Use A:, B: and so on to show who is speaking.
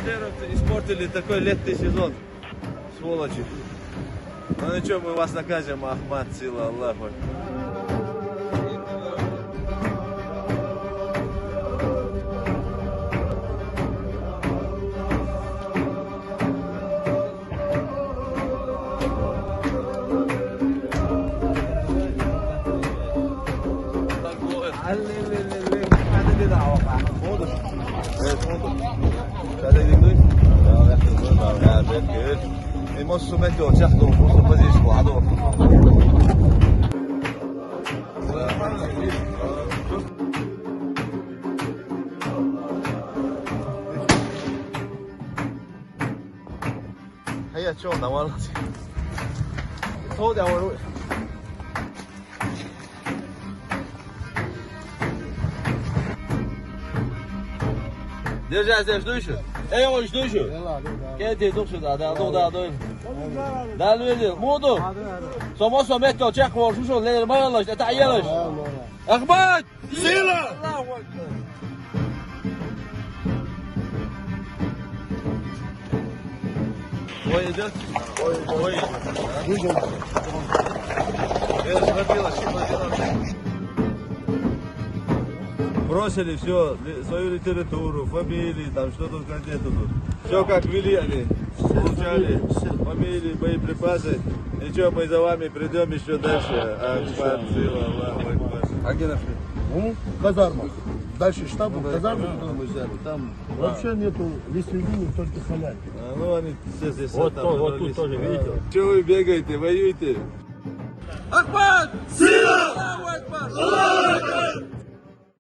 A: бандеровцы испортили такой летний сезон. Сволочи. Ну ничего, мы вас накажем, Ахмад, сила Аллаху. Vi måste mäta och käfta och få på det skåda. Hej, jag tror det var något. Så det var roligt. Держи, здесь души. Эй, он души. Gel dur şurada, daha dur. Dal verdi. Modu. Somos somet ko çek var şu le malaş, etayalaş. Ahmet! Sila! Allahu ekber. Ой, идет? Ой. Выжил. Бросили все, свою литературу, фамилии, там что тут, где тут. Все как вели они, получали фамилии, боеприпасы. Ничего, мы за вами придем еще дальше.
B: А где нашли? Ну, казарма. Дальше штаб, казарму мы взяли. Там вообще нету лесовинов, только халяль.
A: Ну они все здесь.
C: Вот тут тоже, видите?
A: Чего вы бегаете, воюете?
C: Ахмад!
A: Сила!
C: Аллаху Акбар!